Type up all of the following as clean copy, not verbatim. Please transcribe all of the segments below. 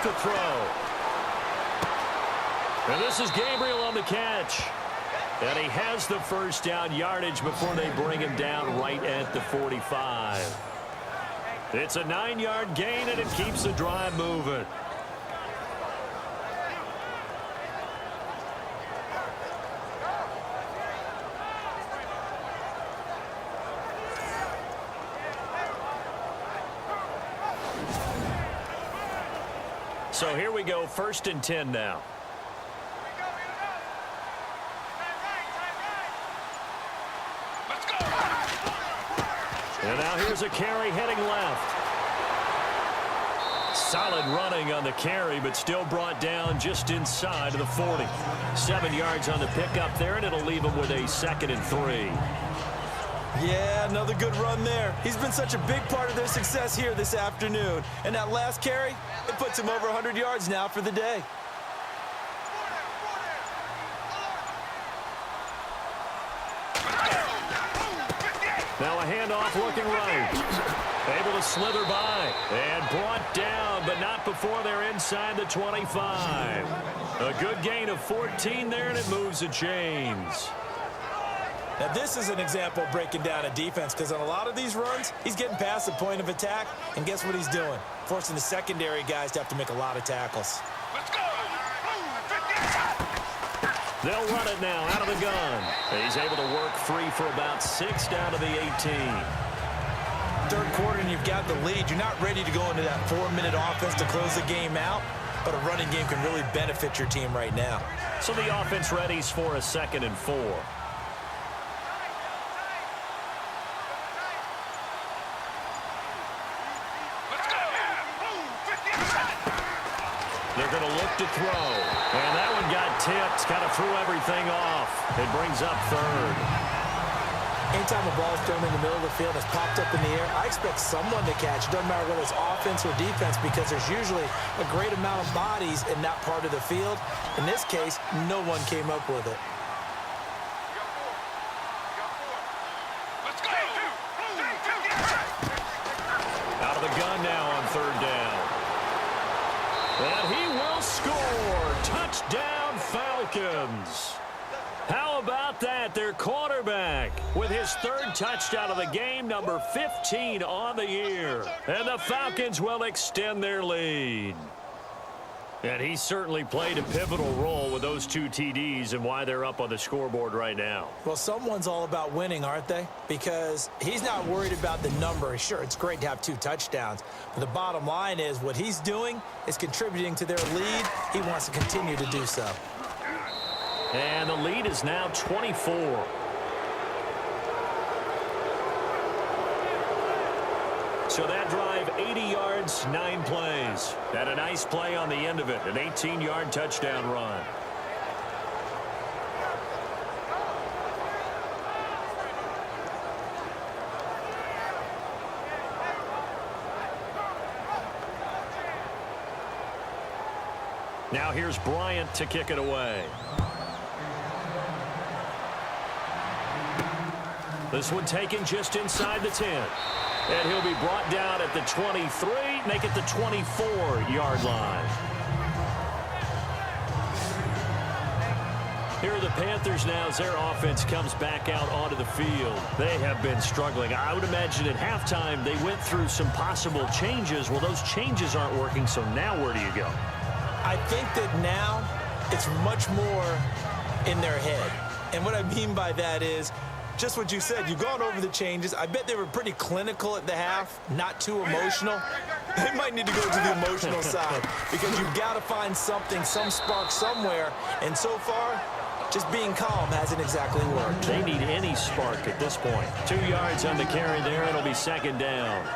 to throw. And this is Gabriel on the catch. And he has the first down yardage before they bring him down right at the 45. It's a 9-yard gain, and it keeps the drive moving. So here we go, 1st and 10 now. And now here's a carry heading left. Solid running on the carry, but still brought down just inside of the 40. 7 yards on the pickup there, and it'll leave him with a 2nd and 3. Yeah, another good run there. He's been such a big part of their success here this afternoon. And that last carry, it puts him over 100 yards now for the day. Now a handoff looking right. Able to slither by. And brought down, but not before they're inside the 25. A good gain of 14 there, and it moves the chains. Now, this is an example of breaking down a defense, because on a lot of these runs, he's getting past the point of attack, and guess what he's doing? Forcing the secondary guys to have to make a lot of tackles. Let's go! They'll run it now out of the gun. He's able to work free for about 6 down to the 18. Third quarter, and you've got the lead. You're not ready to go into that 4-minute offense to close the game out, but a running game can really benefit your team right now. So the offense readies for a 2nd and 4. They're going to look to throw. And that one got tipped. Kind of threw everything off. It brings up 3rd. Anytime a ball is thrown in the middle of the field, it's popped up in the air, I expect someone to catch. It doesn't matter whether it's offense or defense, because there's usually a great amount of bodies in that part of the field. In this case, no one came up with it. Let's go! Out of the gun now on 3rd down. And he will score. Touchdown, Falcons. How about that? Their quarterback with his 3rd touchdown of the game, number 15 on the year. And the Falcons will extend their lead. And he certainly played a pivotal role with those 2 TDs and why they're up on the scoreboard right now. Well, someone's all about winning, aren't they? Because he's not worried about the number. Sure, it's great to have 2 touchdowns. But the bottom line is what he's doing is contributing to their lead. He wants to continue to do so. And the lead is now 24. So that drive, 80 yards, 9 plays. And a nice play on the end of it, an 18-yard touchdown run. Now here's Bryant to kick it away. This one taken just inside the 10. And he'll be brought down at the 23, make it the 24-yard line. Here are the Panthers now as their offense comes back out onto the field. They have been struggling. I would imagine at halftime they went through some possible changes. Well, those changes aren't working, so now where do you go? I think that now it's much more in their head. And what I mean by that is just what you said. You've gone over the changes. I bet they were pretty clinical at the half, not too emotional. They might need to go to the emotional side because you've got to find something, some spark somewhere. And so far, just being calm hasn't exactly worked. They need any spark at this point. 2 yards on the carry there. It'll be 2nd down.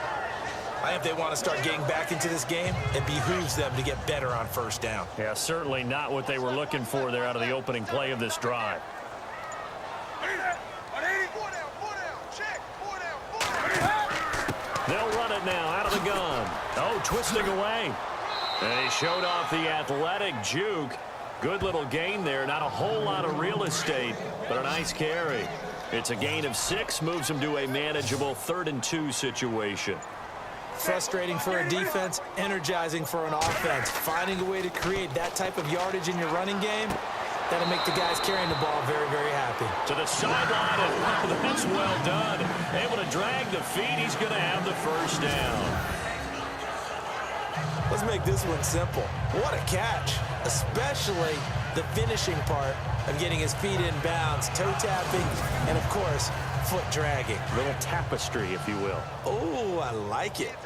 I think if they want to start getting back into this game, it behooves them to get better on 1st down. Yeah, certainly not what they were looking for there out of the opening play of this drive. They'll run it now out of the gun. Oh, twisting away. And he showed off the athletic juke. Good little gain there. Not a whole lot of real estate, but a nice carry. It's a gain of 6, moves him to a manageable 3rd and 2 situation. Frustrating for a defense, energizing for an offense. Finding a way to create that type of yardage in your running game, that'll make the guys carrying the ball very, very happy. To the sideline, and that's well done. Able to drag the feet. He's going to have the first down. Let's make this one simple. What a catch, especially the finishing part of getting his feet in bounds, toe tapping, and, of course, foot dragging. Little tapestry, if you will. Oh, I like it.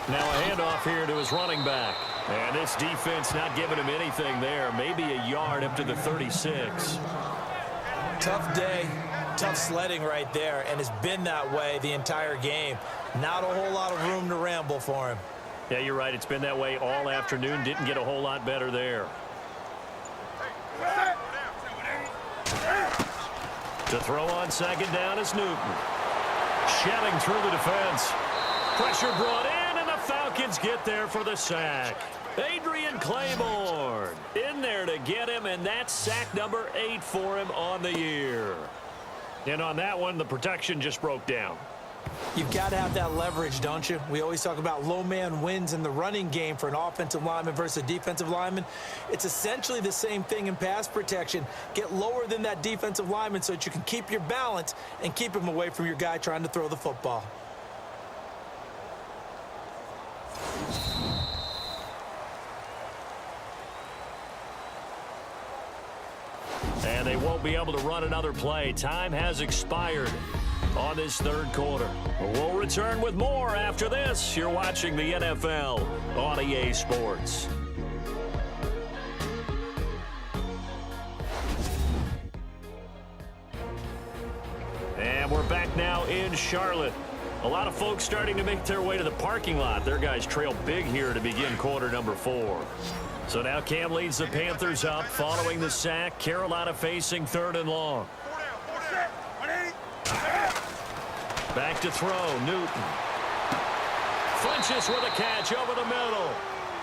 Now a handoff here to his running back. And this defense not giving him anything there. Maybe a yard up to the 36. Tough day, tough sledding right there, and it's been that way the entire game. Not a whole lot of room to ramble for him. Yeah, you're right. It's been that way all afternoon. Didn't get a whole lot better there. To throw on second down is Newton. Shedding through the defense. Pressure brought in, and the Falcons get there for the sack. Adrian Claiborne in there to get him, and that's sack number 8 for him on the year. And on that one, the protection just broke down. You've got to have that leverage, don't you? We always talk about low man wins in the running game for an offensive lineman versus a defensive lineman. It's essentially the same thing in pass protection. Get lower than that defensive lineman so that you can keep your balance and keep him away from your guy trying to throw the football. And they won't be able to run another play. Time has expired on this third quarter. We'll return with more after this. You're watching the NFL on EA Sports. And we're back now in Charlotte. A lot of folks starting to make their way to the parking lot. Their guys trail big here to begin quarter number 4. So now Cam leads the Panthers up following the sack. Carolina facing 3rd and long. Back to throw, Newton. Flinches with a catch over the middle.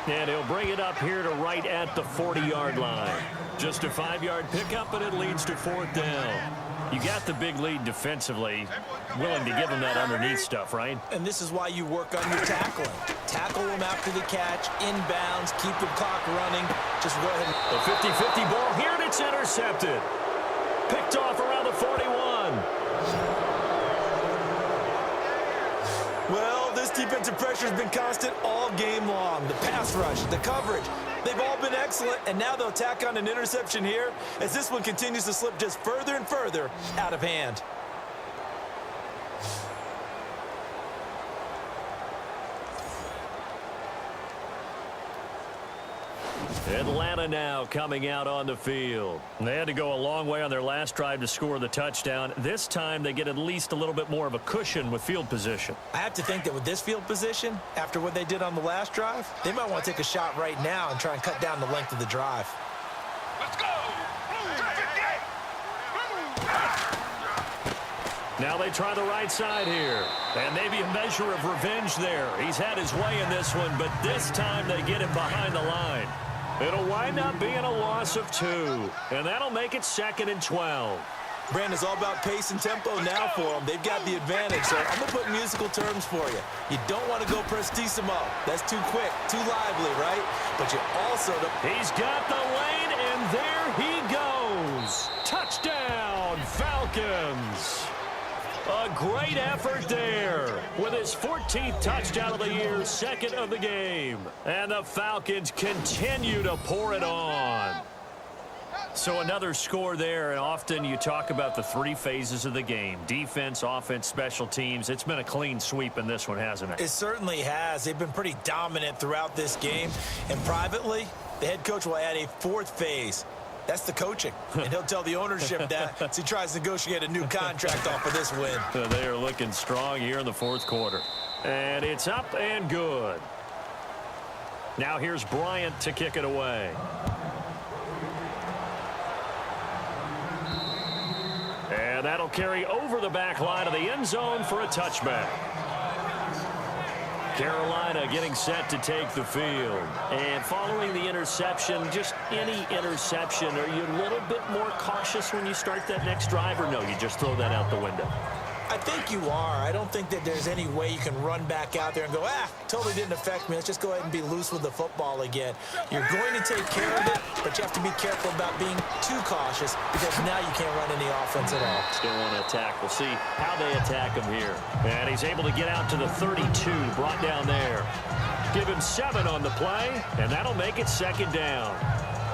And he'll bring it up here to right at the 40-yard line. Just a 5-yard pickup, and it leads to 4th down. You got the big lead defensively. Willing to give him that underneath stuff, right? And this is why you work on your tackling. Tackle him after the catch, inbounds, keep the clock running. Just go ahead. The 50-50 ball here, and it's intercepted. Picked off around the 41. Well, this defensive pressure has been constant all game long. The pass rush, the coverage, they've all been excellent, and now they'll tack on an interception here as this one continues to slip just further and further out of hand. Atlanta now coming out on the field. They had to go a long way on their last drive to score the touchdown. This time they get at least a little bit more of a cushion with field position. I have to think that with this field position, after what they did on the last drive, they might want to take a shot right now and try and cut down the length of the drive. Let's go! Now they try the right side here. And maybe a measure of revenge there. He's had his way in this one, but this time they get him behind the line. It'll wind up being a loss of 2. And that'll make it 2nd and 12. Brandon, it's all about pace and tempo now for them. They've got the advantage, so I'm going to put musical terms for you. You don't want to go prestissimo. That's too quick, too lively, right? But you also... He's got the lane, and there he goes. Touchdown, Falcons. A great effort there with his 14th touchdown of the year, 2nd of the game. And the Falcons continue to pour it on. So another score there, and often you talk about the 3 phases of the game. Defense, offense, special teams. It's been a clean sweep in this one, hasn't it? It certainly has. They've been pretty dominant throughout this game. And privately, the head coach will add a 4th phase. That's the coaching. And he'll tell the ownership that as he tries to negotiate a new contract off of this win. They are looking strong here in the 4th quarter. And it's up and good. Now here's Bryant to kick it away. And that'll carry over the back line of the end zone for a touchback. Carolina getting set to take the field. And following the interception, just any interception, are you a little bit more cautious cautious when you start that next drive, or no, you just throw that out the window? I think you are. I don't think that there's any way you can run back out there and go, totally didn't affect me. Let's just go ahead and be loose with the football again. You're going to take care of it, but you have to be careful about being too cautious because now you can't run any offense at all. Still want to attack. We'll see how they attack him here. And he's able to get out to the 32, brought down there. Give him 7 on the play, and that'll make it 2nd down.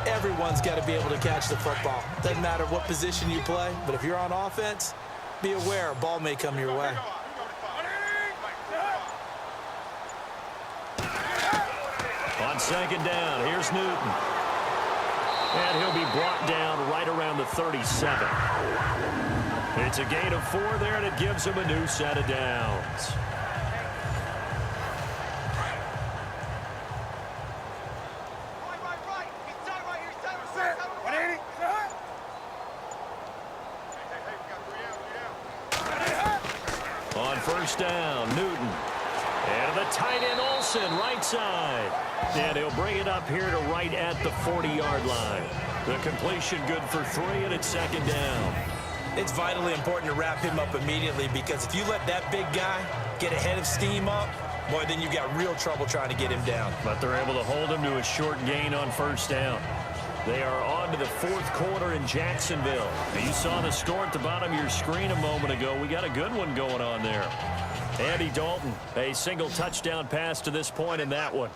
Everyone's got to be able to catch the football. Doesn't matter what position you play, but if you're on offense, be aware a ball may come your way. On 2nd down, here's Newton. And he'll be brought down right around the 37. It's a gain of 4 there, and it gives him a new set of downs. On 1st down, Newton. And the tight end Olsen, right side. And he'll bring it up here to right at the 40-yard line. The completion good for 3, and it's 2nd down. It's vitally important to wrap him up immediately because if you let that big guy get ahead of steam up, boy, then you got real trouble trying to get him down. But they're able to hold him to a short gain on 1st down. They are on to the 4th quarter in Jacksonville. Now, you saw the score at the bottom of your screen a moment ago. We got a good one going on there. Andy Dalton, a single touchdown pass to this point in that one.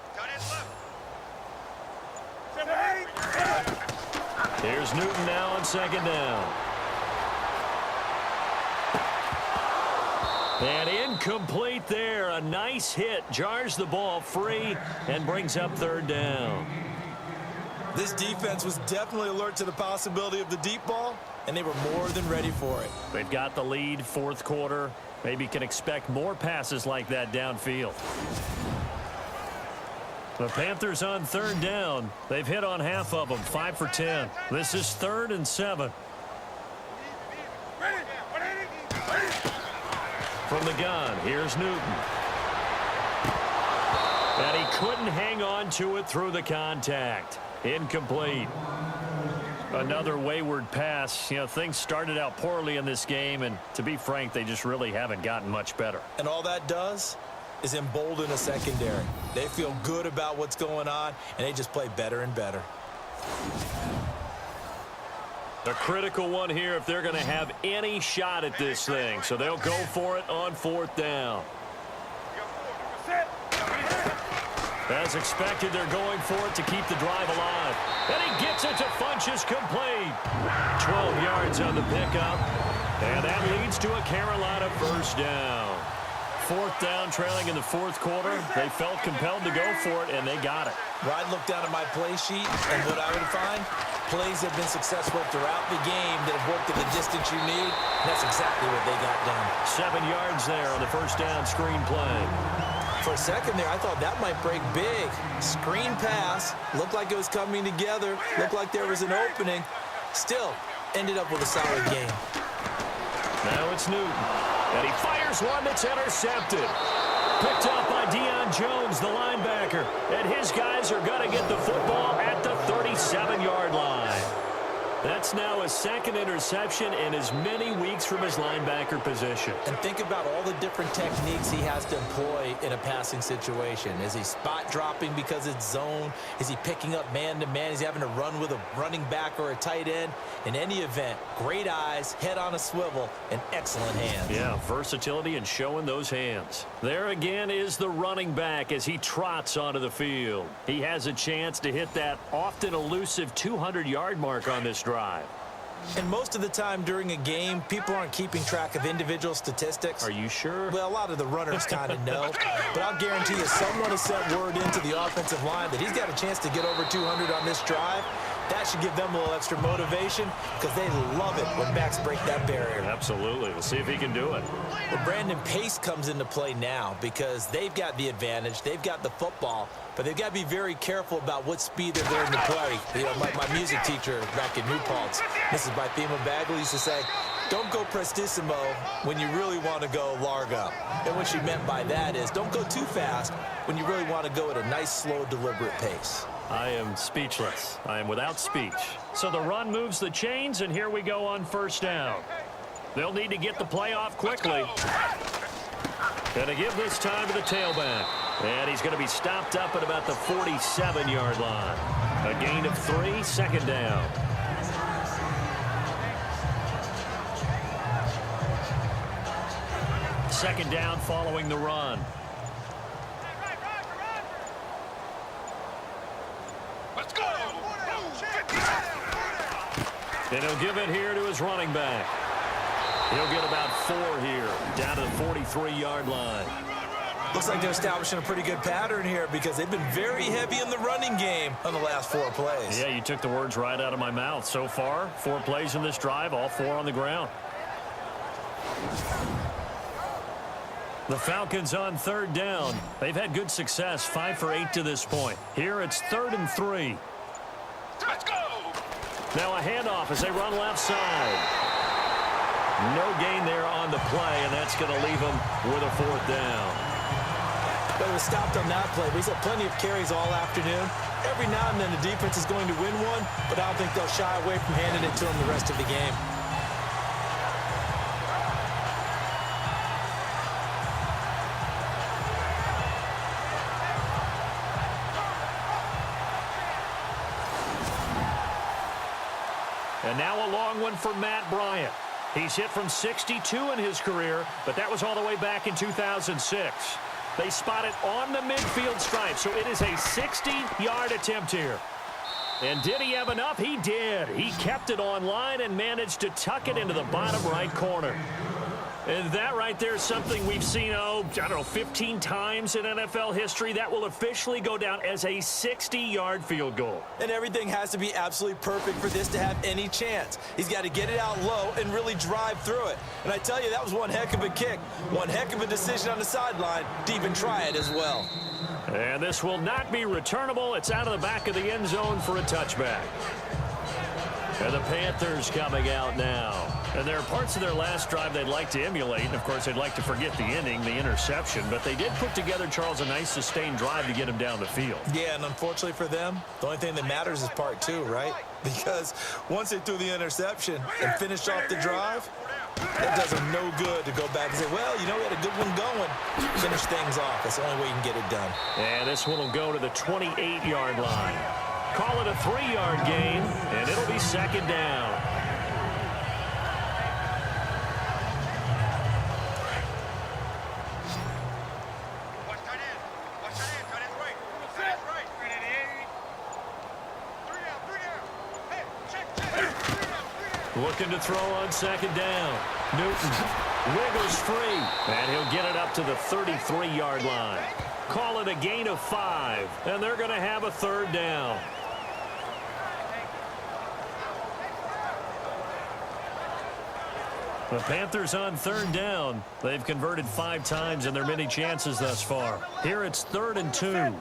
Here's Newton now on 2nd down. And incomplete there. A nice hit. Jars the ball free and brings up 3rd down. This defense was definitely alert to the possibility of the deep ball, and they were more than ready for it. They've got the lead, 4th quarter. Maybe can expect more passes like that downfield. The Panthers on 3rd down. They've hit on half of them, 5 for 10. This is 3rd and 7. From the gun, here's Newton. And he couldn't hang on to it through the contact. Incomplete. Another wayward pass. You know, things started out poorly in this game, and to be frank, they just really haven't gotten much better. And all that does is embolden a secondary. They feel good about what's going on, and they just play better and better. A critical one here if they're going to have any shot at this thing. So they'll go for it on 4th down. As expected, they're going for it to keep the drive alive. And he gets it to Funchess, complete. 12 yards on the pickup. And that leads to a Carolina 1st down. 4th down, trailing in the 4th quarter. They felt compelled to go for it, and they got it. Well, I'd look down at my play sheet, and what I would find, plays have been successful throughout the game that have worked at the distance you need. And that's exactly what they got done. 7 yards there on the 1st down screen play. For a second there, I thought that might break big. Screen pass, looked like it was coming together, looked like there was an opening. Still, ended up with a solid game. Now it's Newton, and he fires one that's intercepted. Picked up by Deion Jones, the linebacker. And his guys are going to get the football at the 37-yard line. That's now his 2nd interception in as many weeks from his linebacker position. And think about all the different techniques he has to employ in a passing situation. Is he spot dropping because it's zone? Is he picking up man-to-man? Is he having to run with a running back or a tight end? In any event, great eyes, head on a swivel, and excellent hands. Yeah, versatility and showing those hands. There again is the running back as he trots onto the field. He has a chance to hit that often elusive 200-yard mark on this drive. And most of the time during a game, people aren't keeping track of individual statistics. Are you sure? Well, a lot of the runners kind of know. But I'll guarantee you someone has sent word into the offensive line that he's got a chance to get over 200 on this drive. That should give them a little extra motivation because they love it when backs break that barrier. Absolutely. We'll see if he can do it. Well, Brandon, pace comes into play now because they've got the advantage. They've got the football, but they've got to be very careful about what speed they're going to play. You know, my music teacher back in New Paltz, Mrs. Bythema Bagley, used to say, don't go prestissimo when you really want to go largo. And what she meant by that is don't go too fast when you really want to go at a nice, slow, deliberate pace. I am speechless. I am without speech. So the run moves the chains, and here we go on first down. They'll need to get the play off quickly. Gonna give this time to the tailback. And he's going to be stopped up at about the 47-yard line. A gain of 3, second down. Second down following the run. Let's go. And he'll give it here to his running back. He'll get about 4 here, down to the 43-yard line. Looks like they're establishing a pretty good pattern here because they've been very heavy in the running game on the last 4 plays. Yeah, you took the words right out of my mouth. So far, 4 plays in this drive, all 4 on the ground. The Falcons on third down. They've had good success, 5 for 8 to this point. Here it's 3rd and 3. Let's go. Now a handoff as they run left side. No gain there on the play, and that's going to leave them with a 4th down. But it was stopped on that play. He's had plenty of carries all afternoon. Every now and then the defense is going to win one, but I don't think they'll shy away from handing it to him the rest of the game. And now a long one for Matt Bryant. He's hit from 62 in his career, but that was all the way back in 2006. They spot it on the midfield stripe, so it is a 60-yard attempt here. And did he have enough? He did. He kept it on line and managed to tuck it into the bottom right corner. And that right there is something we've seen, I don't know, 15 times in NFL history. That will officially go down as a 60-yard field goal. And everything has to be absolutely perfect for this to have any chance. He's got to get it out low and really drive through it. And I tell you, that was one heck of a kick. One heck of a decision on the sideline to even try it as well. And this will not be returnable. It's out of the back of the end zone for a touchback. And the Panthers coming out now. And there are parts of their last drive they'd like to emulate. And, of course, they'd like to forget the ending, the interception. But they did put together, Charles, a nice sustained drive to get him down the field. Yeah, and unfortunately for them, the only thing that matters is part 2, right? Because once they threw the interception and finished off the drive, it does them no good to go back and say, well, you know, we had a good one going. Finish things off. That's the only way you can get it done. And this one will go to the 28-yard line. Call it a 3-yard gain, and it'll be second down. Watch tight end. Watch tight end. Tight end's right. Tight end's right. 3 down. Hey, check. 3 down. Looking to throw on second down. Newton wiggles free, and he'll get it up to the 33-yard line. Call it a gain of 5, and they're going to have a 3rd down. The Panthers on 3rd down. They've converted 5 times in their many chances thus far. Here it's 3rd and 2.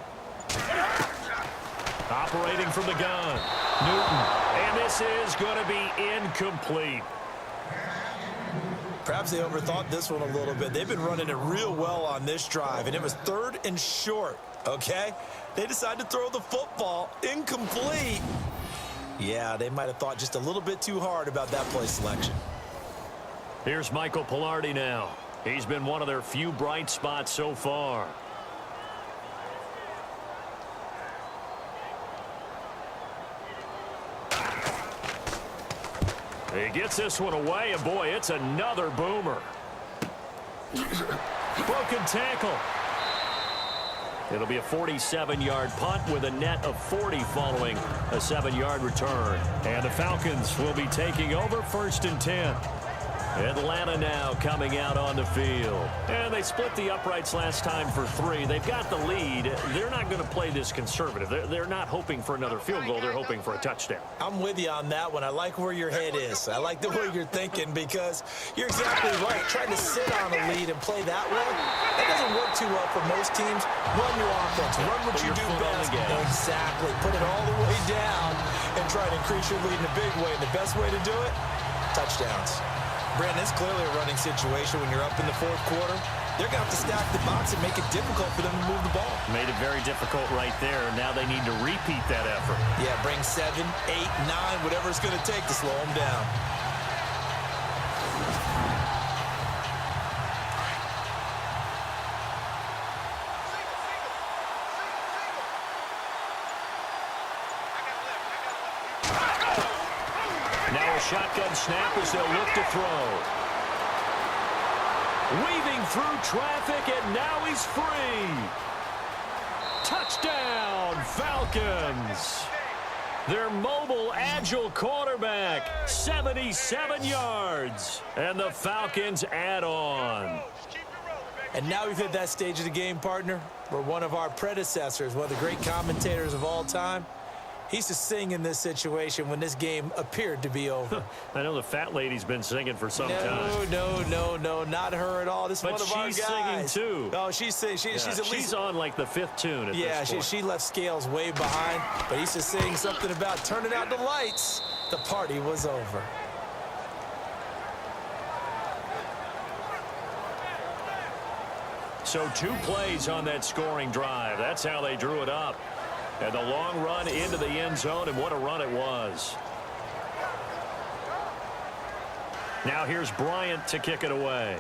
Operating from the gun. Newton. And this is going to be incomplete. Perhaps they overthought this one a little bit. They've been running it real well on this drive, and it was 3rd and short, okay? They decided to throw the football incomplete. Yeah, they might have thought just a little bit too hard about that play selection. Here's Michael Pilardi now. He's been one of their few bright spots so far. He gets this one away, and boy, it's another boomer. Broken tackle. It'll be a 47-yard punt with a net of 40 following a 7-yard return. And the Falcons will be taking over 1st and 10. Atlanta now coming out on the field. And they split the uprights last time for 3. They've got the lead. They're not going to play this conservative. They're not hoping for another field goal. They're hoping for a touchdown. I'm with you on that one. I like where your head is. I like the way you're thinking because you're exactly right. Trying to sit on a lead and play that way, that doesn't work too well for most teams. Run your offense. Run what you do best. Exactly. Put it all the way down and try to increase your lead in a big way. And the best way to do it, touchdowns. Brandon, it's clearly a running situation when you're up in the 4th quarter. they're going to have to stack the box and make it difficult for them to move the ball. Made it very difficult right there. Now they need to repeat that effort. Yeah, bring 7, 8, 9, whatever it's going to take to slow them down. Now a shotgun snap as they'll look to throw. Weaving through traffic, and now he's free. Touchdown, Falcons. Their mobile, agile quarterback, 77 yards. And the Falcons add on. And now we've hit that stage of the game, partner, where one of our predecessors, one of the great commentators of all time, he used to sing in this situation when this game appeared to be over. I know the fat lady's been singing for some time. No, not her at all. This is one of our guys. But she's singing, too. Oh, she's singing. She's on, like, the 5th tune at this point. She left Scales way behind, but he used to sing something about turning out the lights. The party was over. So 2 plays on that scoring drive. That's how they drew it up. And the long run into the end zone, and what a run it was. Now here's Bryant to kick it away.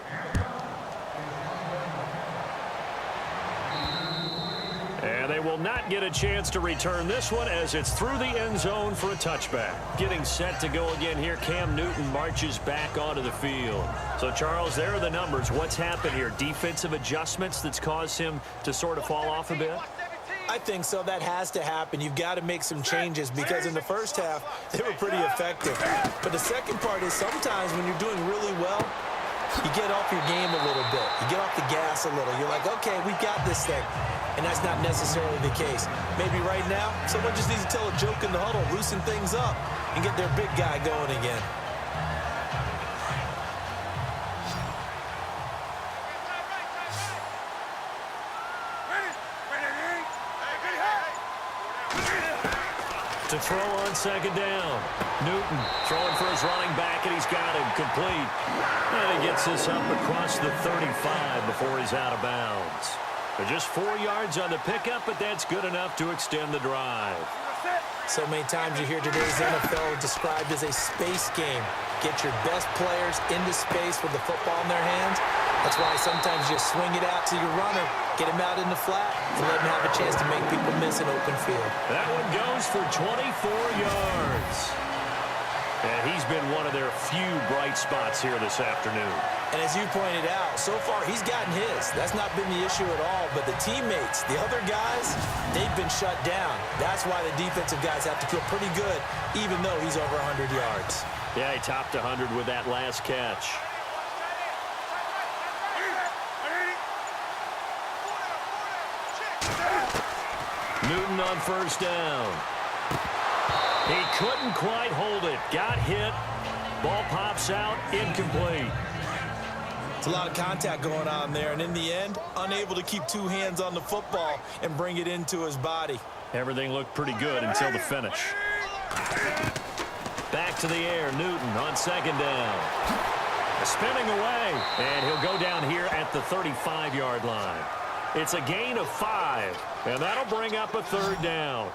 And they will not get a chance to return this one as it's through the end zone for a touchback. Getting set to go again here. Cam Newton marches back onto the field. So, Charles, there are the numbers. What's happened here? Defensive adjustments that's caused him to sort of fall off a bit? I think so. That has to happen. You've got to make some changes because in the first half, they were pretty effective. But the second part is sometimes when you're doing really well, you get off your game a little bit. You get off the gas a little. You're like, okay, we've got this thing. And that's not necessarily the case. Maybe right now, someone just needs to tell a joke in the huddle, loosen things up, and get their big guy going again. To throw on second down. Newton throwing for his running back, and he's got him complete. And he gets this up across the 35 before he's out of bounds. But just 4 yards on the pickup, but that's good enough to extend the drive. So many times you hear today's NFL described as a space game. Get your best players into space with the football in their hands. That's why sometimes you swing it out to your runner, get him out in the flat, and let him have a chance to make people miss an open field. That one goes for 24 yards. And he's been one of their few bright spots here this afternoon. And as you pointed out, so far he's gotten his. That's not been the issue at all. But the teammates, the other guys, they've been shut down. That's why the defensive guys have to feel pretty good, even though he's over 100 yards. Yeah, he topped 100 with that last catch. Newton on first down. He couldn't quite hold it. Got hit. Ball pops out. Incomplete. It's a lot of contact going on there, and in the end, unable to keep 2 hands on the football and bring it into his body. Everything looked pretty good until the finish. Back to the air. Newton on second down. Spinning away, and he'll go down here at the 35-yard line. It's a gain of 5, and that'll bring up a third down.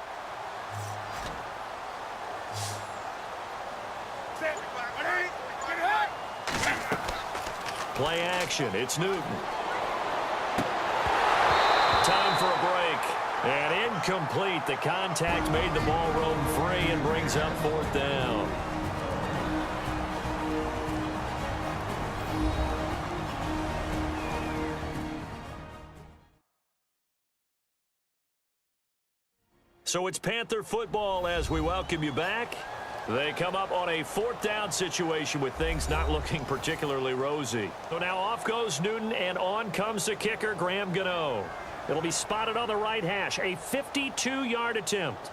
Play action. It's Newton. Time for a break. And incomplete. The contact made the ball roam free and brings up fourth down. So it's Panther football as we welcome you back. They come up on a fourth down situation with things not looking particularly rosy. So now off goes Newton, and on comes the kicker, Graham Gano. It'll be spotted on the right hash, a 52-yard attempt.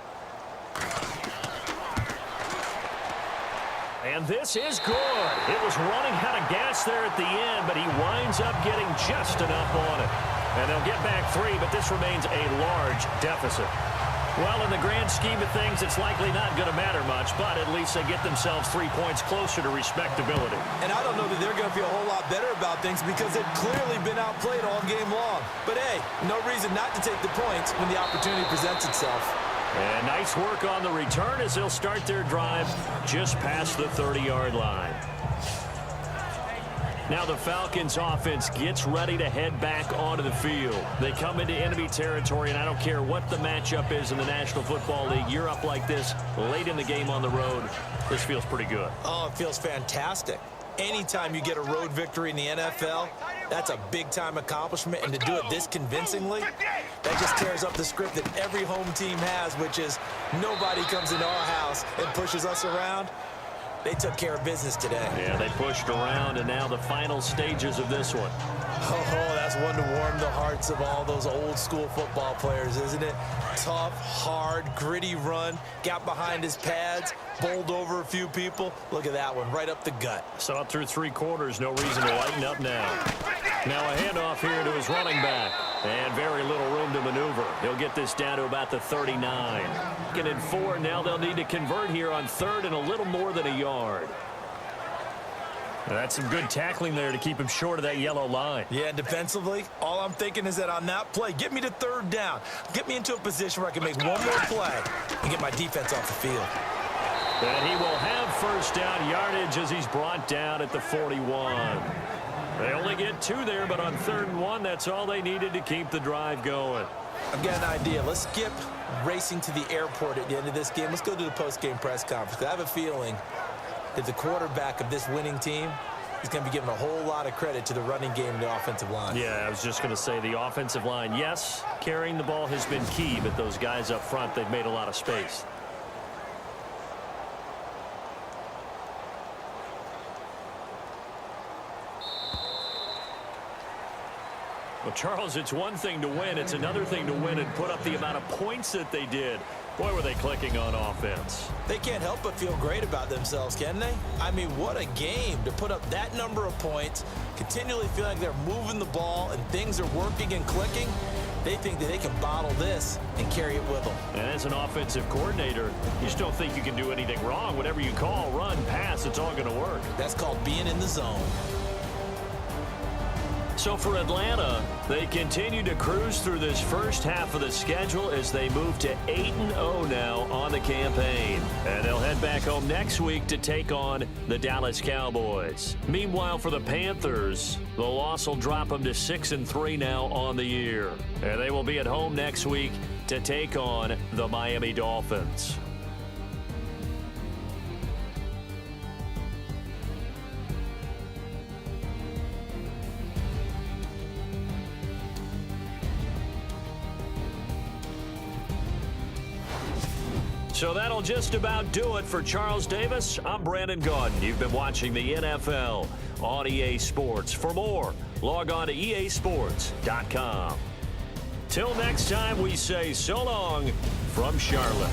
And this is good. It was running out of gas there at the end, but he winds up getting just enough on it. And they'll get back 3, but this remains a large deficit. Well, in the grand scheme of things, it's likely not going to matter much, but at least they get themselves 3 points closer to respectability. And I don't know that they're going to feel a whole lot better about things because they've clearly been outplayed all game long. But, hey, no reason not to take the points when the opportunity presents itself. And nice work on the return as they'll start their drive just past the 30-yard line. Now the Falcons offense gets ready to head back onto the field. They come into enemy territory, and I don't care what the matchup is in the National Football League. You're up like this late in the game on the road. This feels pretty good. Oh, it feels fantastic. Anytime you get a road victory in the NFL, that's a big-time accomplishment. And to do it this convincingly, that just tears up the script that every home team has, which is nobody comes into our house and pushes us around. They took care of business today. Yeah, they pushed around, and now the final stages of this one. Oh, that's one to warm the hearts of all those old-school football players, isn't it? Tough, hard, gritty run, got behind his pads, bowled over a few people. Look at that one, right up the gut. Saw it through 3 quarters, no reason to lighten up now. Now a handoff here to his running back. And very little room to maneuver. They'll get this down to about the 39. Second and 4, now they'll need to convert here on 3rd and a little more than a yard. That's some good tackling there to keep him short of that yellow line. Yeah, defensively, all I'm thinking is that on that play, get me to 3rd down. Get me into a position where I can make one more play and get my defense off the field. And he will have 1st down yardage as he's brought down at the 41. They only get 2 there, but on 3rd and 1, that's all they needed to keep the drive going. I've got an idea. Let's skip racing to the airport at the end of this game. Let's go to the post-game press conference. I have a feeling that the quarterback of this winning team is going to be giving a whole lot of credit to the running game and the offensive line. Yeah, I was just going to say the offensive line, yes, carrying the ball has been key, but those guys up front, they've made a lot of space. Well, Charles, it's one thing to win. It's another thing to win and put up the amount of points that they did. Boy, were they clicking on offense. They can't help but feel great about themselves, can they? I mean, what a game to put up that number of points, continually feel like they're moving the ball and things are working and clicking. They think that they can bottle this and carry it with them. And as an offensive coordinator, you just don't think you can do anything wrong. Whatever you call, run, pass, it's all going to work. That's called being in the zone. So for Atlanta, they continue to cruise through this first half of the schedule as they move to 8-0 now on the campaign. And they'll head back home next week to take on the Dallas Cowboys. Meanwhile, for the Panthers, the loss will drop them to 6-3 now on the year. And they will be at home next week to take on the Miami Dolphins. So that'll just about do it for Charles Davis. I'm Brandon Gaudin. You've been watching the NFL on EA Sports. For more, log on to easports.com. Till next time, we say so long from Charlotte.